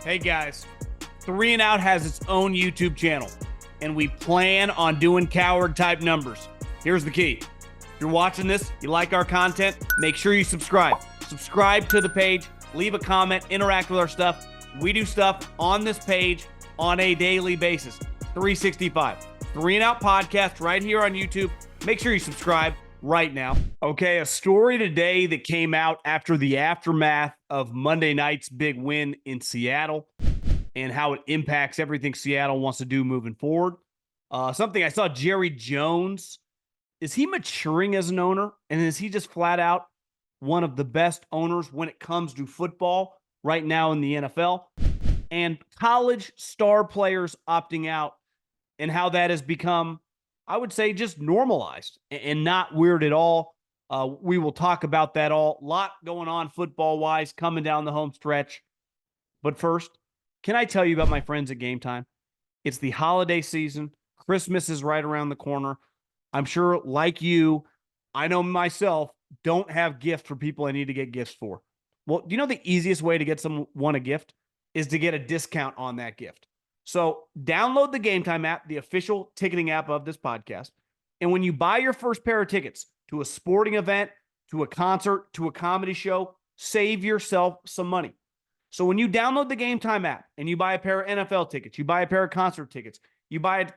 Hey guys, Three and Out has its own YouTube channel, and we plan on doing coward type numbers. Here's the key. If you're watching this, you like our content, make sure you subscribe. Subscribe to the page, leave a comment, interact with our stuff. We do stuff on this page on a daily basis. 365. Three and Out podcast right here on YouTube. Make sure you subscribe right now. Okay, a story today that came out after the aftermath of Monday night's big win in Seattle and how it impacts everything Seattle wants to do moving forward. Something I saw Jerry Jones. Is he maturing as an owner? And is he just flat out one of the best owners when it comes to football right now in the NFL? And college star players opting out and how that has become, I would say, just normalized and not weird at all. We will talk about that all. A lot going on football-wise coming down the home stretch. But first, can I tell you about my friends at Gametime? It's the holiday season. Christmas is right around the corner. I'm sure, like you, I know myself, don't have gifts for people I need to get gifts for. Well, do you know the easiest way to get someone a gift is to get a discount on that gift? So download the Gametime app, the official ticketing app of this podcast. And when you buy your first pair of tickets to a sporting event, to a concert, to a comedy show, save yourself some money. So when you download the Gametime app and you buy a pair of NFL tickets, you buy a pair of concert tickets, you buy a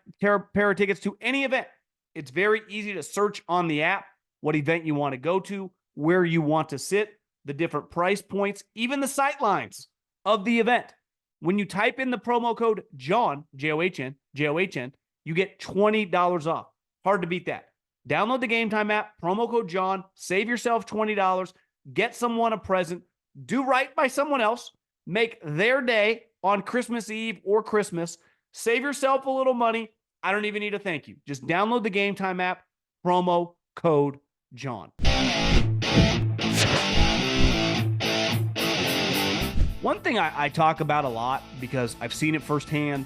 pair of tickets to any event, it's very easy to search on the app what event you want to go to, where you want to sit, the different price points, even the sight lines of the event. When you type in the promo code JOHN, J-O-H-N, J-O-H-N, you get $20 off. Hard to beat that. Download the Gametime app, promo code JOHN, save yourself $20, get someone a present, do right by someone else, make their day on Christmas Eve or Christmas, save yourself a little money. I don't even need a thank you. Just download the Gametime app, promo code JOHN. One thing I talk about a lot because I've seen it firsthand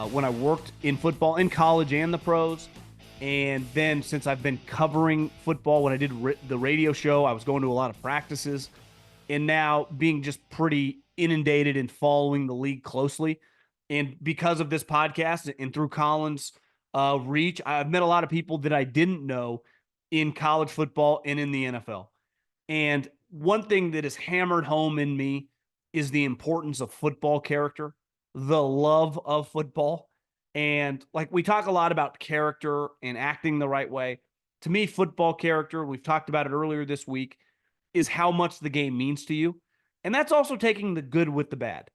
when I worked in football in college and the pros. And then since I've been covering football, when I did the radio show, I was going to a lot of practices. And now being just pretty inundated and following the league closely. And because of this podcast and through Colin's reach, I've met a lot of people that I didn't know in college football and in the NFL. And one thing that is hammered home in me is the importance of football character, the love of football. And like we talk a lot about character and acting the right way. To me, football character, we've talked about it earlier this week, is how much the game means to you. And that's also taking the good with the bad,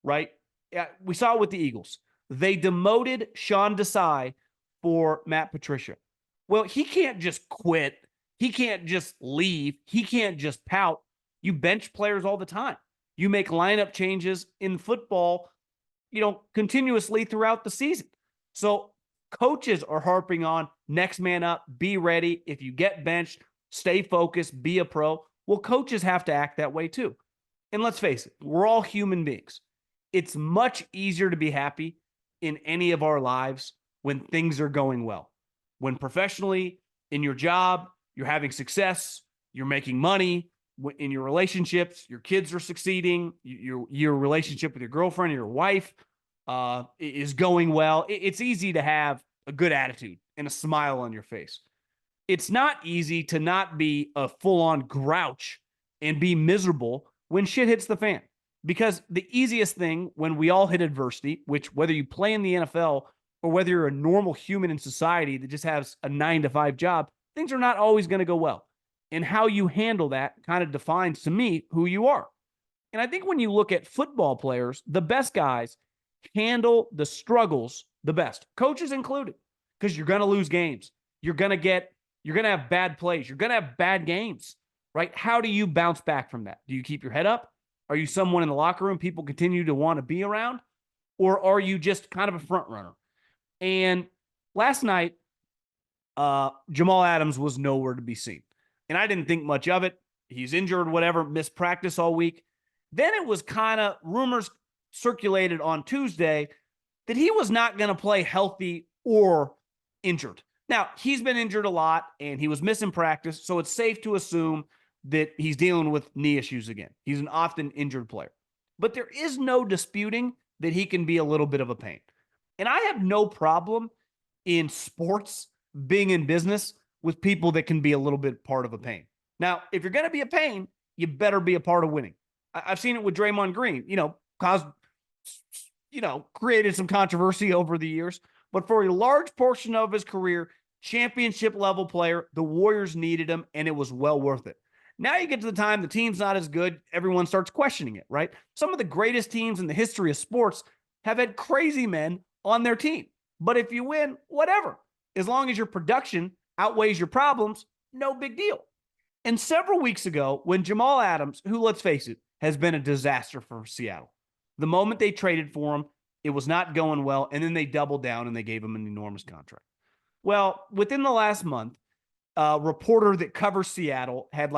right? Yeah, we saw it with the Eagles. They demoted Sean Desai for Matt Patricia. Well, he can't just quit. He can't just leave. He can't just pout. You bench players all the time. You make lineup changes in football, continuously throughout the season. So coaches are harping on next man up, be ready. If you get benched, stay focused, be a pro. Well, coaches have to act that way too. And let's face it, we're all human beings. It's much easier to be happy in any of our lives when things are going well. When professionally, in your job, you're having success, you're making money, in your relationships, your kids are succeeding, your relationship with your girlfriend or your wife is going well. It's easy to have a good attitude and a smile on your face. It's not easy to not be a full-on grouch and be miserable when shit hits the fan. Because the easiest thing when we all hit adversity, which whether you play in the NFL or whether you're a normal human in society that just has a 9-to-5 job, things are not always going to go well. And how you handle that kind of defines, to me, who you are. And I think when you look at football players, the best guys handle the struggles the best, coaches included, because you're going to lose games. You're going to have bad plays. You're going to have bad games, right? How do you bounce back from that? Do you keep your head up? Are you someone in the locker room people continue to want to be around? Or are you just kind of a front runner? And last night, Jamal Adams was nowhere to be seen. And I didn't think much of it. He's injured, whatever, missed practice all week. Then it was kind of rumors circulated on Tuesday that he was not going to play healthy or injured. Now, he's been injured a lot and he was missing practice, so it's safe to assume that he's dealing with knee issues again. He's an often injured player. but there is no disputing that he can be a little bit of a pain. And I have no problem in sports being in business with people that can be a little bit part of a pain. Now, if you're going to be a pain, you better be a part of winning. I've seen it with Draymond Green, caused, created some controversy over the years, but for a large portion of his career, championship level player, the Warriors needed him, and it was well worth it. Now you get to the time the team's not as good, everyone starts questioning it, right? Some of the greatest teams in the history of sports have had crazy men on their team. But if you win, whatever. As long as your production outweighs your problems, no big deal. And several weeks ago, when Jamal Adams, who, let's face it, has been a disaster for Seattle, the moment they traded for him, it was not going well, and then they doubled down and they gave him an enormous contract. Well, within the last month, a reporter that covers Seattle had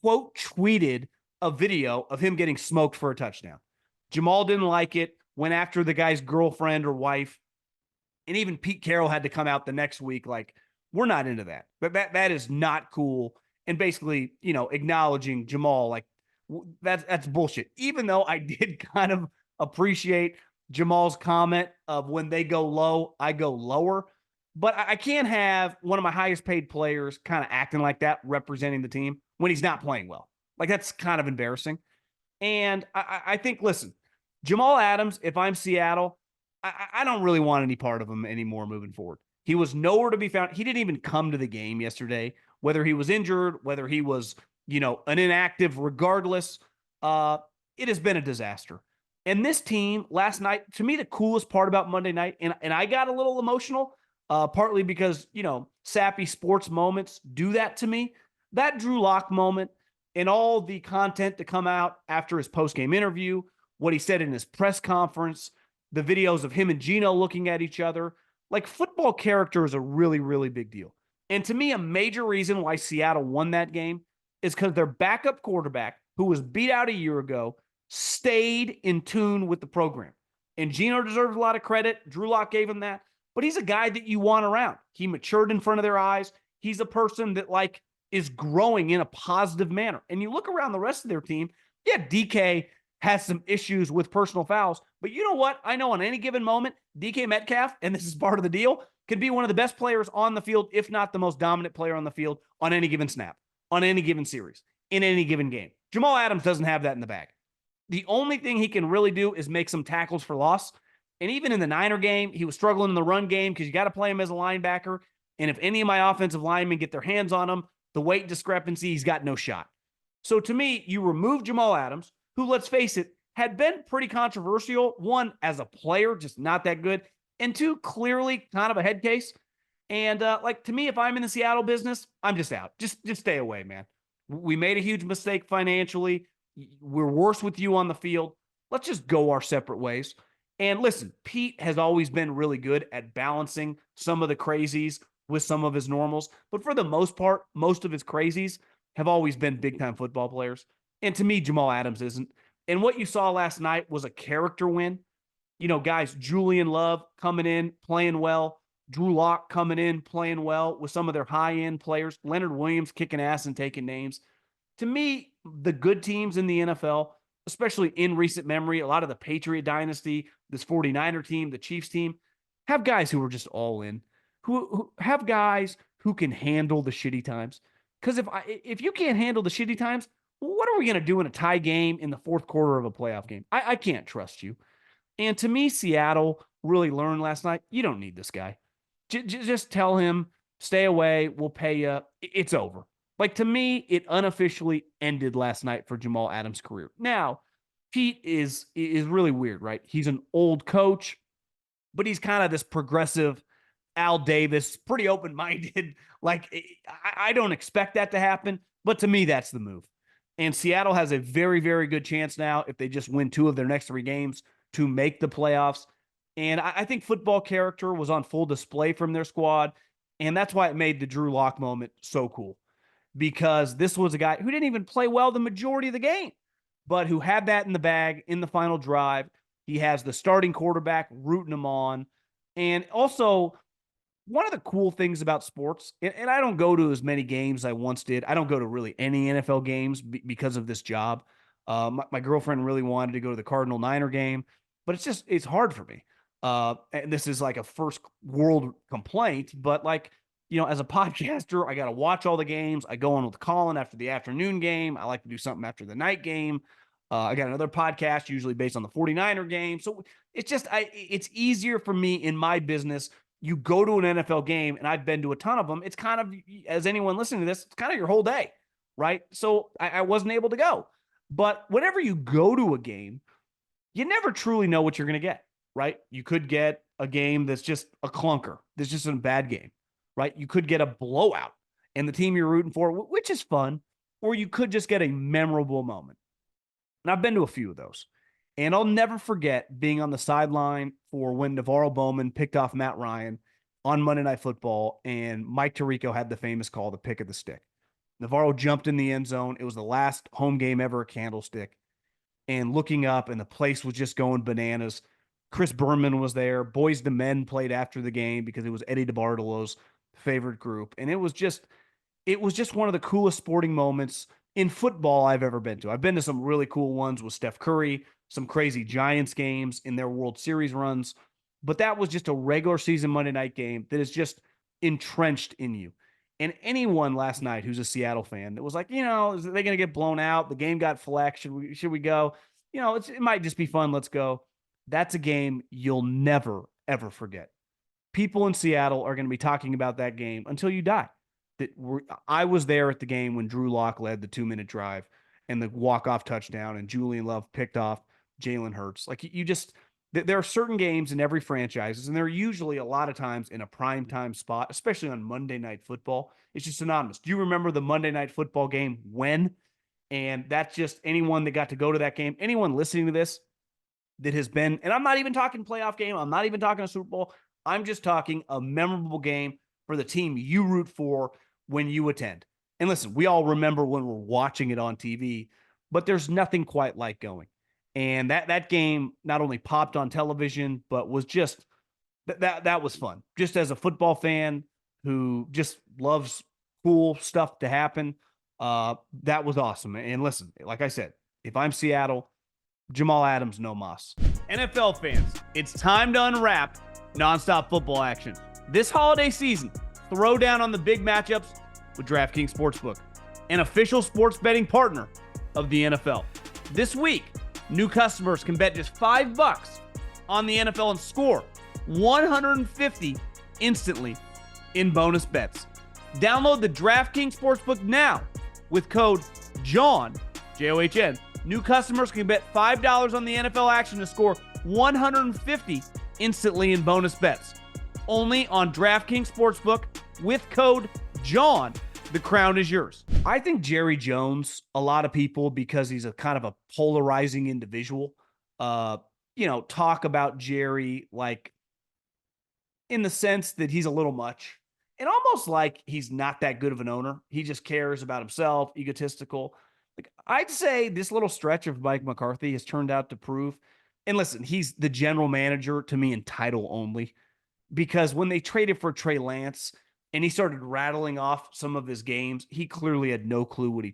quote tweeted a video of him getting smoked for a touchdown. Jamal didn't like it, went after the guy's girlfriend or wife, and even Pete Carroll had to come out the next week we're not into that. But that is not cool. And basically, acknowledging Jamal, that's bullshit. Even though I did kind of appreciate Jamal's comment of when they go low, I go lower. But I can't have one of my highest paid players kind of acting like that, representing the team when he's not playing well. That's kind of embarrassing. And I think, listen, Jamal Adams, if I'm Seattle, I don't really want any part of him anymore moving forward. He was nowhere to be found. He didn't even come to the game yesterday, whether he was injured, whether he was, an inactive, regardless. It has been a disaster. And this team last night, to me, the coolest part about Monday night, and I got a little emotional, partly because, sappy sports moments do that to me. That Drew Lock moment and all the content to come out after his post-game interview, what he said in his press conference, the videos of him and Geno looking at each other, football character is a really, really big deal. And to me, a major reason why Seattle won that game is because their backup quarterback, who was beat out a year ago, stayed in tune with the program. And Geno deserves a lot of credit. Drew Lock gave him that. But he's a guy that you want around. He matured in front of their eyes. He's a person that is growing in a positive manner. And you look around the rest of their team, yeah, DK has some issues with personal fouls. But you know what? I know on any given moment, DK Metcalf, and this is part of the deal, could be one of the best players on the field, if not the most dominant player on the field on any given snap, on any given series, in any given game. Jamal Adams doesn't have that in the bag. The only thing he can really do is make some tackles for loss. And even in the Niner game, he was struggling in the run game because you got to play him as a linebacker. And if any of my offensive linemen get their hands on him, the weight discrepancy, he's got no shot. So to me, you remove Jamal Adams, who, let's face it, had been pretty controversial. One, as a player, just not that good. And two, clearly kind of a head case. And to me, if I'm in the Seattle business, I'm just out. Just stay away, man. We made a huge mistake financially. We're worse with you on the field. Let's just go our separate ways. And listen, Pete has always been really good at balancing some of the crazies with some of his normals. But for the most part, most of his crazies have always been big-time football players. And to me, Jamal Adams isn't. And what you saw last night was a character win. Guys, Julian Love coming in, playing well. Drew Lock coming in, playing well with some of their high-end players. Leonard Williams kicking ass and taking names. To me, the good teams in the NFL, especially in recent memory, a lot of the Patriot dynasty, this 49er team, the Chiefs team, have guys who are just all in, who have guys who can handle the shitty times. Because if you can't handle the shitty times, what are we going to do in a tie game in the fourth quarter of a playoff game? I can't trust you. And to me, Seattle really learned last night, you don't need this guy. Just tell him, stay away, we'll pay you. It's over. To me, it unofficially ended last night for Jamal Adams' career. Now, Pete is really weird, right? He's an old coach, but he's kind of this progressive Al Davis, pretty open-minded. I don't expect that to happen, but to me, that's the move. And Seattle has a very, very good chance now, if they just win 2 of their next 3 games, to make the playoffs. And I think football character was on full display from their squad, and that's why it made the Drew Lock moment so cool. Because this was a guy who didn't even play well the majority of the game, but who had that in the bag in the final drive. He has the starting quarterback rooting him on. And also, one of the cool things about sports, and I don't go to as many games as I once did. I don't go to really any NFL games because of this job. My girlfriend really wanted to go to the Cardinal Niner game, but it's hard for me. And this is like a first world complaint, but like, as a podcaster, I got to watch all the games. I go on with Colin after the afternoon game. I like to do something after the night game. I got another podcast usually based on the 49er game. So it's easier for me in my business. You go to an NFL game, and I've been to a ton of them. It's kind of, as anyone listening to this, it's kind of your whole day, right? So I wasn't able to go. But whenever you go to a game, you never truly know what you're going to get, right? You could get a game that's just a clunker. That's just a bad game, right? You could get a blowout and the team you're rooting for, which is fun, or you could just get a memorable moment. And I've been to a few of those. And I'll never forget being on the sideline for when Navarro Bowman picked off Matt Ryan on Monday Night Football, and Mike Tirico had the famous call, the pick of the stick. Navarro jumped in the end zone. It was the last home game ever at Candlestick. And looking up, and the place was just going bananas. Chris Berman was there. Boys to Men played after the game because it was Eddie DeBartolo's favorite group. And it was just one of the coolest sporting moments in football I've ever been to. I've been to some really cool ones with Steph Curry, some crazy Giants games in their World Series runs, but that was just a regular season Monday night game that is just entrenched in you. And anyone last night who's a Seattle fan that was like, is they going to get blown out? The game got flexed. Should we go? It might just be fun. Let's go. That's a game you'll never, ever forget. People in Seattle are going to be talking about that game until you die. I was there at the game when Drew Lock led the 2-minute drive and the walk-off touchdown, and Julian Love picked off Jalen Hurts. Like, there are certain games in every franchise, and they're usually a lot of times in a primetime spot, especially on Monday Night Football. It's just synonymous. Do you remember the Monday Night Football game when? And that's just anyone that got to go to that game, anyone listening to this that has been, and I'm not even talking playoff game, I'm not even talking a Super Bowl, I'm just talking a memorable game for the team you root for when you attend. And listen, we all remember when we're watching it on TV, but there's nothing quite like going. And that game not only popped on television, but was just that was fun. Just as a football fan who just loves cool stuff to happen, that was awesome. And listen, like I said, if I'm Seattle, Jamal Adams, no mas. NFL fans, it's time to unwrap nonstop football action. This holiday season, throw down on the big matchups with DraftKings Sportsbook, an official sports betting partner of the NFL. This week, new customers can bet just $5 on the NFL and score $150 instantly in bonus bets. Download the DraftKings Sportsbook now with code JOHN, John. New customers can bet $5 on the NFL action to score $150 instantly in bonus bets. Only on DraftKings Sportsbook with code JOHN. The crown is yours. I think Jerry Jones, a lot of people, because he's a kind of a polarizing individual, talk about Jerry like in the sense that he's a little much and almost like he's not that good of an owner. He just cares about himself, egotistical. Like, I'd say this little stretch of Mike McCarthy has turned out to prove, and listen, he's the general manager to me in title only, because when they traded for Trey Lance and he started rattling off some of his games, he clearly had no clue what he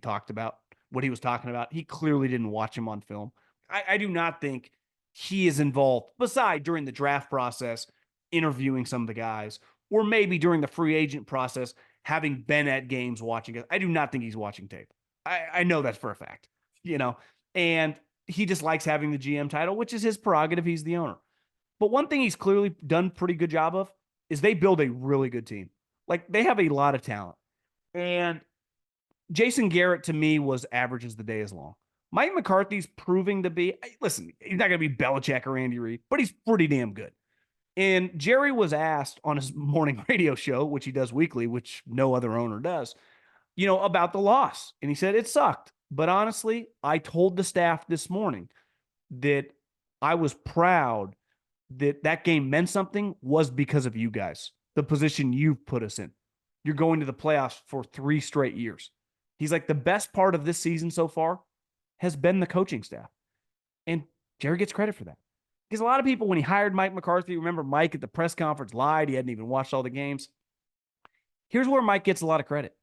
was talking about. He clearly didn't watch him on film. I do not think he is involved, beside during the draft process, interviewing some of the guys, or maybe during the free agent process, having been at games watching it. I do not think he's watching tape. I know that's for a fact, and he just likes having the GM title, which is his prerogative. He's the owner. But one thing he's clearly done a pretty good job of is they build a really good team. Like, they have a lot of talent. And Jason Garrett, to me, was average as the day is long. Mike McCarthy's proving to be, listen, he's not going to be Belichick or Andy Reid, but he's pretty damn good. And Jerry was asked on his morning radio show, which he does weekly, which no other owner does, about the loss. And he said, it sucked. But honestly, I told the staff this morning that I was proud that game meant something was because of you guys, the position you've put us in. You're going to the playoffs for 3 straight years. He's like, the best part of this season so far has been the coaching staff. And Jerry gets credit for that. Because a lot of people, when he hired Mike McCarthy, remember Mike at the press conference lied. He hadn't even watched all the games. Here's where Mike gets a lot of credit.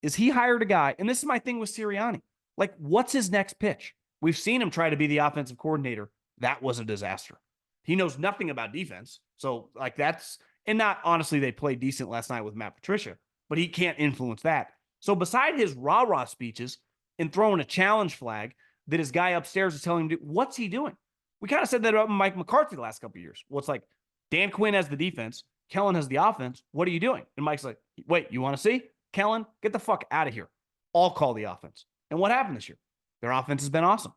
Is he hired a guy, and this is my thing with Sirianni. Like, what's his next pitch? We've seen him try to be the offensive coordinator. That was a disaster. He knows nothing about defense. So, like, that's, and not honestly, they played decent last night with Matt Patricia, but he can't influence that. So, beside his rah-rah speeches and throwing a challenge flag that his guy upstairs is telling him to do, what's he doing? We kind of said that about Mike McCarthy the last couple of years. Well, it's like Dan Quinn has the defense, Kellen has the offense. What are you doing? And Mike's like, wait, you want to see? Kellen, get the fuck out of here. I'll call the offense. And what happened this year? Their offense has been awesome.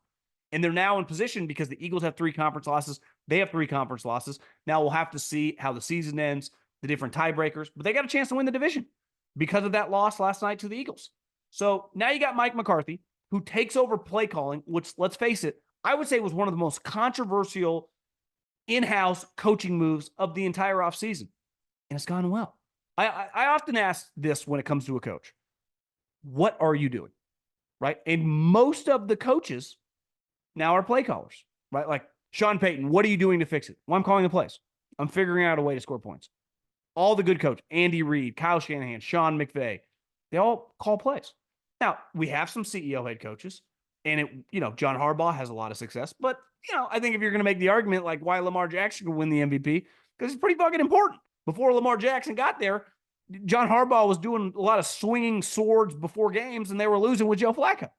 And they're now in position because the Eagles have 3 conference losses. They have 3 conference losses. Now we'll have to see how the season ends, the different tiebreakers, but they got a chance to win the division because of that loss last night to the Eagles. So now you got Mike McCarthy, who takes over play calling, which, let's face it, I would say was one of the most controversial in-house coaching moves of the entire offseason. And it's gone well. I often ask this when it comes to a coach. What are you doing? Right? And most of the coaches now are play callers, right? Like Sean Payton, what are you doing to fix it? Well, I'm calling the plays. I'm figuring out a way to score points. All the good coaches, Andy Reid, Kyle Shanahan, Sean McVay, they all call plays. Now, we have some CEO head coaches, and John Harbaugh has a lot of success, but I think if you're going to make the argument like why Lamar Jackson could win the MVP, because it's pretty fucking important. Before Lamar Jackson got there, John Harbaugh was doing a lot of swinging swords before games, and they were losing with Joe Flacco.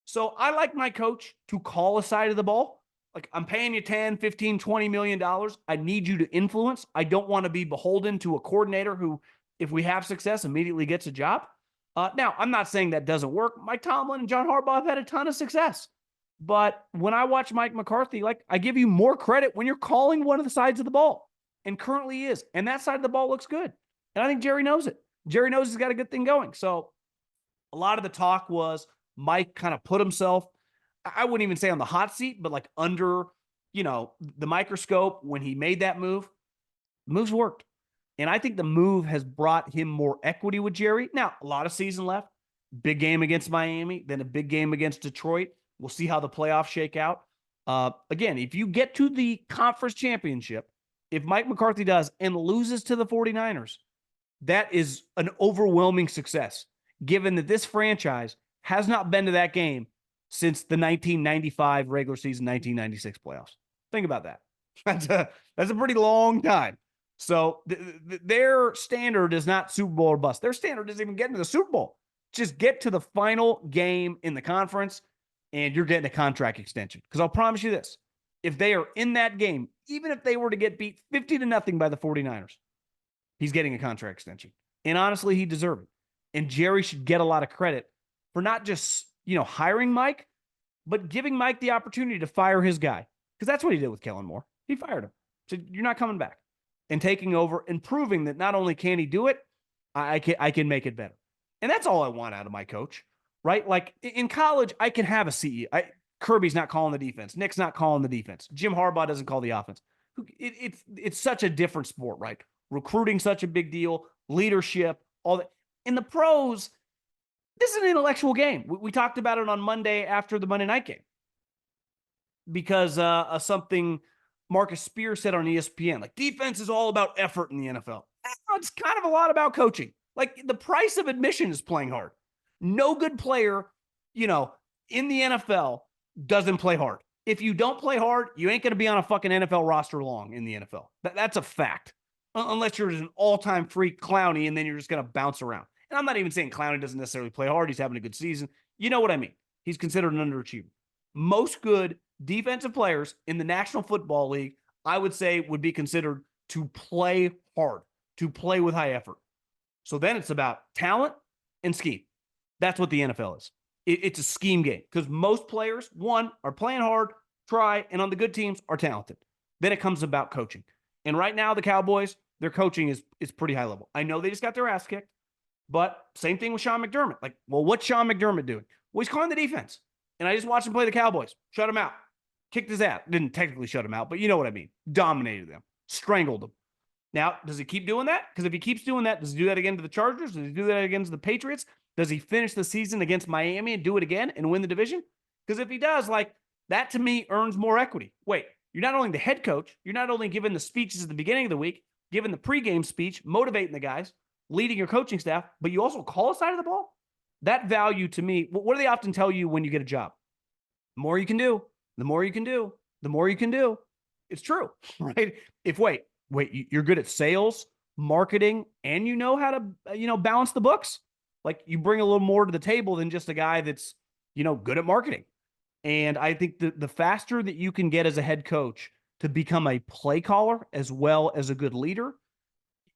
So I like my coach to call a side of the ball. Like, I'm paying you 10, 15, 20 million dollars. I need you to influence. I don't want to be beholden to a coordinator who, if we have success, immediately gets a job. Now, I'm not saying that doesn't work. Mike Tomlin and John Harbaugh have had a ton of success. But when I watch Mike McCarthy, like, I give you more credit when you're calling one of the sides of the ball. And currently he is. And that side of the ball looks good. And I think Jerry knows it. Jerry knows he's got a good thing going. So a lot of the talk was Mike kind of put himself, I wouldn't even say on the hot seat, but like under, the microscope when he made that move. Moves worked. And I think the move has brought him more equity with Jerry. Now, a lot of season left. Big game against Miami, then a big game against Detroit. We'll see how the playoffs shake out. Again, if you get to the conference championship, if Mike McCarthy does and loses to the 49ers, that is an overwhelming success, given that this franchise has not been to that game since the 1995 regular season, 1996 playoffs. Think about that. That's a pretty long time. So their standard is not Super Bowl or bust. Their standard isn't even getting to the Super Bowl. Just get to the final game in the conference, and you're getting a contract extension. Because I'll promise you this. If they are in that game, even if they were to get beat 50-0 by the 49ers, he's getting a contract extension. And honestly, he deserves it. And Jerry should get a lot of credit for not just, hiring Mike, but giving Mike the opportunity to fire his guy. Because that's what he did with Kellen Moore. He fired him. Said, you're not coming back. And taking over and proving that not only can he do it, I can make it better. And that's all I want out of my coach, right? Like in college, I can have a CEO. Kirby's not calling the defense. Nick's not calling the defense. Jim Harbaugh doesn't call the offense. It's such a different sport, right? Recruiting such a big deal, leadership, all that. In the pros, this is an intellectual game. We talked about it on Monday after the Monday night game because something Marcus Spears said on ESPN, like defense is all about effort in the NFL. It's kind of a lot about coaching. Like the price of admission is playing hard. No good player, in the NFL doesn't play hard. If you don't play hard, you ain't going to be on a fucking NFL roster long in the NFL. That's a fact. Unless you're just an all-time freak Clowney and then you're just going to bounce around. And I'm not even saying Clowney doesn't necessarily play hard. He's having a good season. You know what I mean? He's considered an underachiever. Most good defensive players in the National Football League, I would say, would be considered to play hard, to play with high effort. So then it's about talent and scheme. That's what the NFL is. It's a scheme game because most players, one, are playing hard, try, and on the good teams are talented. Then it comes about coaching. And right now, the Cowboys, their coaching is pretty high level. I know they just got their ass kicked, but same thing with Sean McDermott. Like, well, what's Sean McDermott doing? Well, he's calling the defense. And I just watched him play the Cowboys. Shut him out. Kicked his ass. Didn't technically shut him out, but you know what I mean. Dominated them. Strangled them. Now, does he keep doing that? Because if he keeps doing that, does he do that again to the Chargers? Does he do that against the Patriots? Does he finish the season against Miami and do it again and win the division? Because if he does, like, that to me earns more equity. Wait, you're not only the head coach, you're not only giving the speeches at the beginning of the week, giving the pregame speech, motivating the guys, leading your coaching staff, but you also call a side of the ball? That value to me, what do they often tell you when you get a job? The more you can do, the more you can do, the more you can do. It's true, right? If wait, you're good at sales, marketing, and you know how to, balance the books. Like you bring a little more to the table than just a guy that's, good at marketing. And I think the faster that you can get as a head coach to become a play caller as well as a good leader,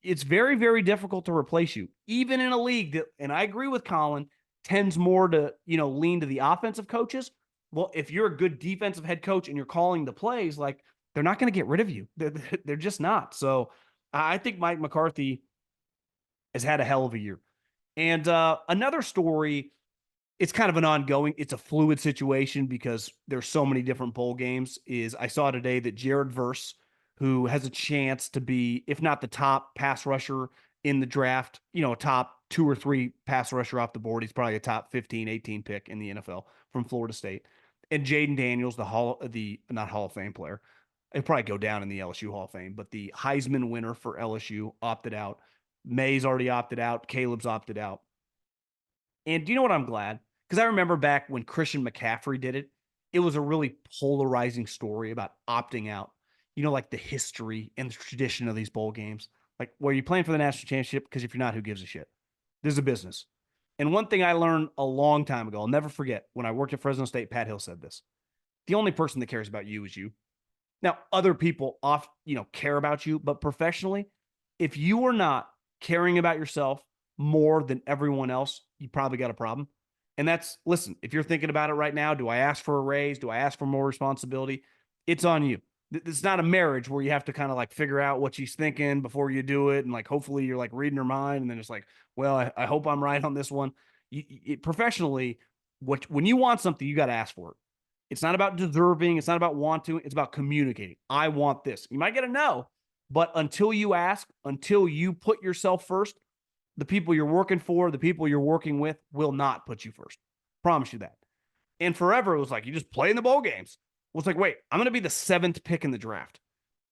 it's very, very difficult to replace you, even in a league that, and I agree with Colin, tends more to, lean to the offensive coaches. Well, if you're a good defensive head coach and you're calling the plays, like they're not going to get rid of you. They're just not. So I think Mike McCarthy has had a hell of a year. And another story, it's kind of an ongoing, it's a fluid situation because there's so many different bowl games, is I saw today that Jared Verse, who has a chance to be, if not the top pass rusher in the draft, a top 2 or 3 pass rusher off the board. He's probably a top 15, 18 pick in the NFL from Florida State. And Jaden Daniels, the not Hall of Fame player, he'll probably go down in the LSU Hall of Fame, but the Heisman winner for LSU opted out. May's already opted out. Caleb's opted out. And do you know what I'm glad? Because I remember back when Christian McCaffrey did it, it was a really polarizing story about opting out. Like the history and the tradition of these bowl games. Like, well, are you playing for the national championship? Because if you're not, who gives a shit? This is a business. And one thing I learned a long time ago, I'll never forget, when I worked at Fresno State, Pat Hill said this. The only person that cares about you is you. Now, other people care about you, but professionally, if you are not caring about yourself more than everyone else, you probably got a problem. And listen, if you're thinking about it right now, do I ask for a raise? Do I ask for more responsibility? It's on you. It's not a marriage where you have to kind of like figure out what she's thinking before you do it. And like, hopefully you're like reading her mind. And then it's like, well, I hope I'm right on this one. Professionally, when you want something, you got to ask for it. It's not about deserving. It's not about want to. It's about communicating. I want this. You might get a no, but until you ask, until you put yourself first, the people you're working for, the people you're working with will not put you first. Promise you that. And forever, it was like, you just play in the bowl games. Well, it's like, wait, I'm going to be the 7th pick in the draft.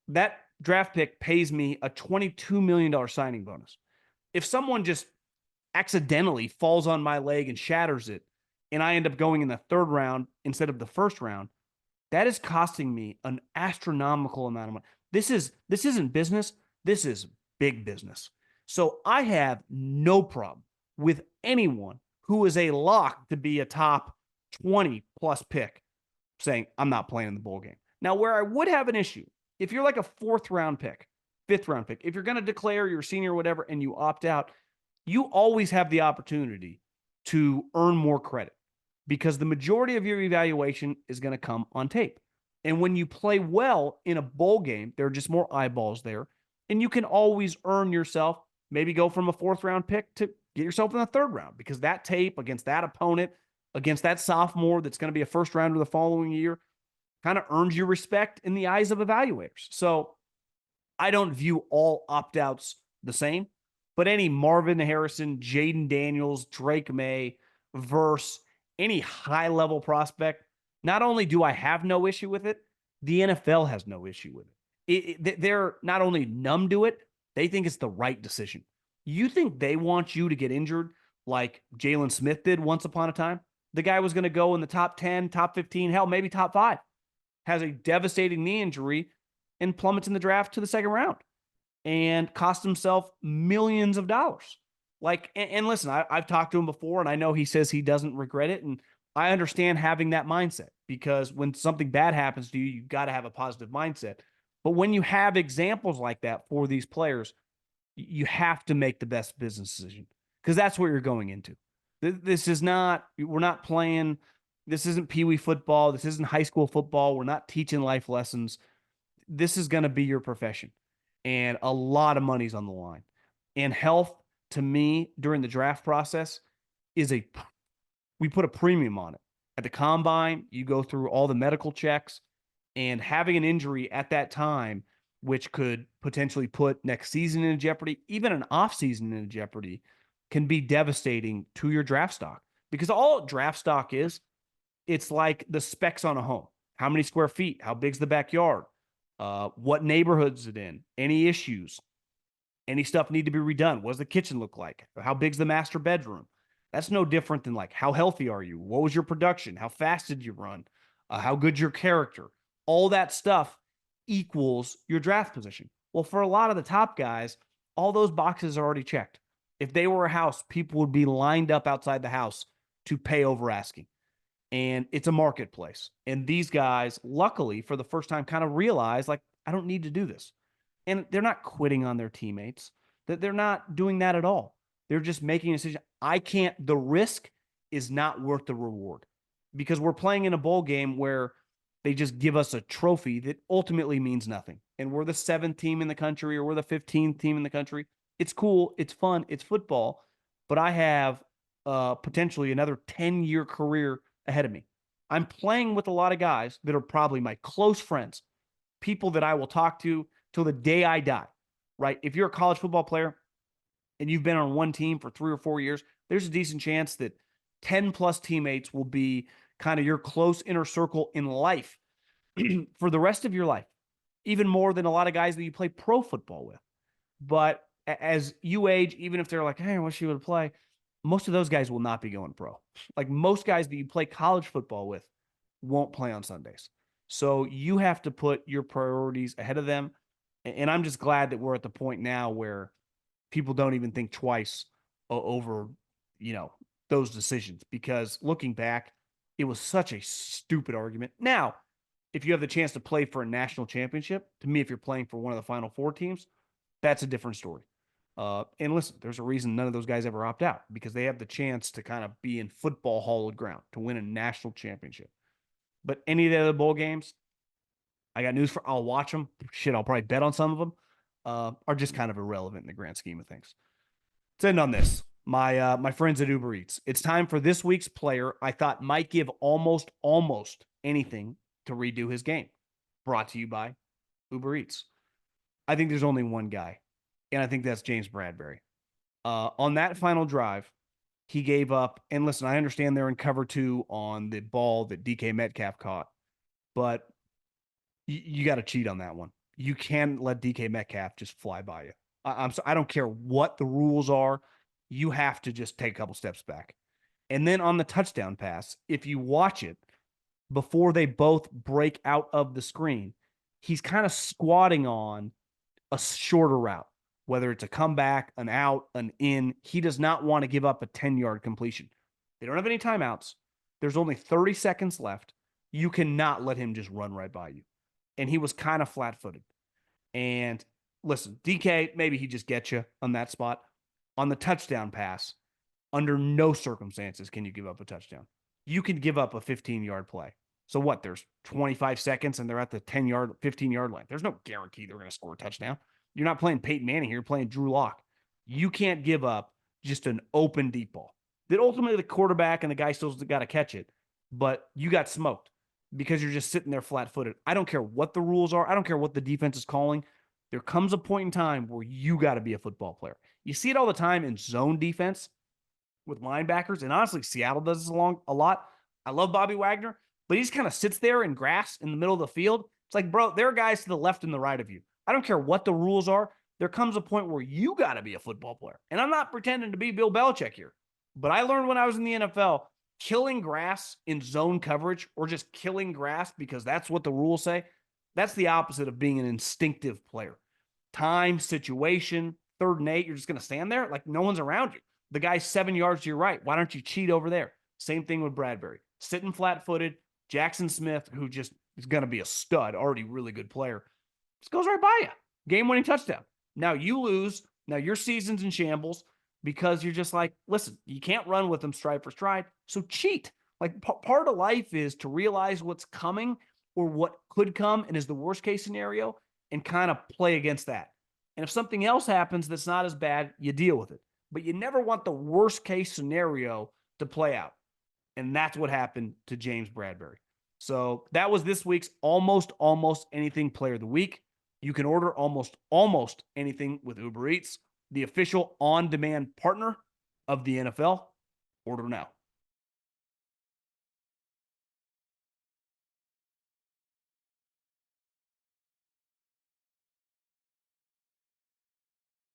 That draft pick pays me a $22 million signing bonus. If someone just accidentally falls on my leg and shatters it, and I end up going in the 3rd round instead of the 1st round, that is costing me an astronomical amount of money. This isn't business. This is big business. So I have no problem with anyone who is a lock to be a top 20 plus pick saying, I'm not playing in the bowl game. Now, where I would have an issue, if you're like a 4th round pick, 5th round pick, if you're going to declare you're a senior or whatever, and you opt out, you always have the opportunity to earn more credit because the majority of your evaluation is going to come on tape. And when you play well in a bowl game, there are just more eyeballs there. And you can always earn yourself, maybe go from a 4th round pick to get yourself in the 3rd round, because that tape against that opponent, against that sophomore that's going to be a 1st rounder the following year, kind of earns you respect in the eyes of evaluators. So I don't view all opt-outs the same, but any Marvin Harrison, Jaden Daniels, Drake May, Verse, any high-level prospect, not only do I have no issue with it, the NFL has no issue with it. They're not only numb to it, they think it's the right decision. You think they want you to get injured like Jalen Smith did once upon a time? The guy was going to go in the top 10, top 15, hell, maybe top 5, has a devastating knee injury and plummets in the draft to the 2nd round and cost himself millions of dollars. Like, and listen, I've talked to him before, and I know he says he doesn't regret it. And I understand having that mindset, because when something bad happens to you, you got to have a positive mindset. But when you have examples like that for these players, you have to make the best business decision, because that's what you're going into. This is not, we're not playing, this isn't peewee football. This isn't high school football. We're not teaching life lessons. This is going to be your profession, and a lot of money's on the line. And health, to me, during the draft process we put a premium on it. At the combine, you go through all the medical checks, and having an injury at that time, which could potentially put next season in jeopardy, even an off season in jeopardy, can be devastating to your draft stock. Because all draft stock is, it's like the specs on a home. How many square feet? How big's the backyard? What neighborhood's it in? Any issues? Any stuff need to be redone? What does the kitchen look like? How big's the master bedroom? That's no different than like, how healthy are you? What was your production? How fast did you run? how good your character, all that stuff equals your draft position. Well, for a lot of the top guys, all those boxes are already checked. If they were a house, people would be lined up outside the house to pay over asking. And it's a marketplace. And these guys, luckily, for the first time, kind of realize, like, I don't need to do this. And they're not quitting on their teammates. That they're not doing that at all. They're just making a decision. I can't, the risk is not worth the reward, because we're playing in a bowl game where they just give us a trophy that ultimately means nothing. And we're the 7th team in the country, or we're the 15th team in the country. It's cool. It's fun. It's football. But I have potentially another 10-year career ahead of me. I'm playing with a lot of guys that are probably my close friends, people that I will talk to till the day I die, right? If you're a college football player and you've been on one team for 3 or 4 years, there's a decent chance that 10 plus teammates will be kind of your close inner circle in life for the rest of your life, even more than a lot of guys that you play pro football with. But as you age, even if they're like, hey, I wish you would play, most of those guys will not be going pro. Like most guys that you play college football with won't play on Sundays. So you have to put your priorities ahead of them. And I'm just glad that we're at the point now where people don't even think twice over, those decisions, because looking back, it was such a stupid argument. Now, if you have the chance to play for a national championship, to me, if you're playing for one of the Final Four teams, that's a different story. And listen, there's a reason none of those guys ever opt out, because they have the chance to kind of be in football hallowed ground to win a national championship. But any of the other bowl games, I got news for, I'll watch them. Shit, I'll probably bet on some of them. Are just kind of irrelevant in the grand scheme of things. Let's end on this. My friends at Uber Eats. It's time for this week's player I thought might give almost anything to redo his game. Brought to you by Uber Eats. I think there's only one guy, and I think that's James Bradberry. On that final drive, he gave up. And listen, I understand they're in cover 2 on the ball that DK Metcalf caught, but you got to cheat on that one. You can't let DK Metcalf just fly by you. I don't care what the rules are. You have to just take a couple steps back. And then on the touchdown pass, if you watch it, before they both break out of the screen, he's kind of squatting on a shorter route, whether it's a comeback, an out, an in. He does not want to give up a 10-yard completion. They don't have any timeouts. There's only 30 seconds left. You cannot let him just run right by you. And he was kind of flat-footed. And listen, DK, maybe he just gets you on that spot. On the touchdown pass, under no circumstances can you give up a touchdown. You can give up a 15-yard play. So what? There's 25 seconds and they're at the 10-yard, 15-yard line. There's no guarantee they're going to score a touchdown. You're not playing Peyton Manning here. You're playing Drew Lock. You can't give up just an open deep ball. That ultimately the quarterback and the guy still's got to catch it, but you got smoked because you're just sitting there flat-footed. I don't care what the rules are. I don't care what the defense is calling. There comes a point in time where you got to be a football player. You see it all the time in zone defense with linebackers, and honestly, Seattle does this a lot. I love Bobby Wagner, but he just kind of sits there in grass in the middle of the field. It's like, bro, there are guys to the left and the right of you. I don't care what the rules are. There comes a point where you got to be a football player. And I'm not pretending to be Bill Belichick here, but I learned when I was in the NFL, killing grass in zone coverage or just killing grass because that's what the rules say, that's the opposite of being an instinctive player. Time, situation, 3rd and 8, you're just going to stand there like no one's around you. The guy's 7 yards to your right. Why don't you cheat over there? Same thing with Bradberry. Sitting flat-footed. Jackson Smith, who just is going to be a stud, already really good player, just goes right by you. Game-winning touchdown. Now you lose. Now your season's in shambles because you're just like, listen, you can't run with them stride for stride, so cheat. Like part of life is to realize what's coming or what could come and is the worst-case scenario and kind of play against that. And if something else happens that's not as bad, you deal with it. But you never want the worst-case scenario to play out. And that's what happened to James Bradberry. So that was this week's Almost Anything Player of the Week. You can order almost anything with Uber Eats, the official on-demand partner of the NFL. Order now.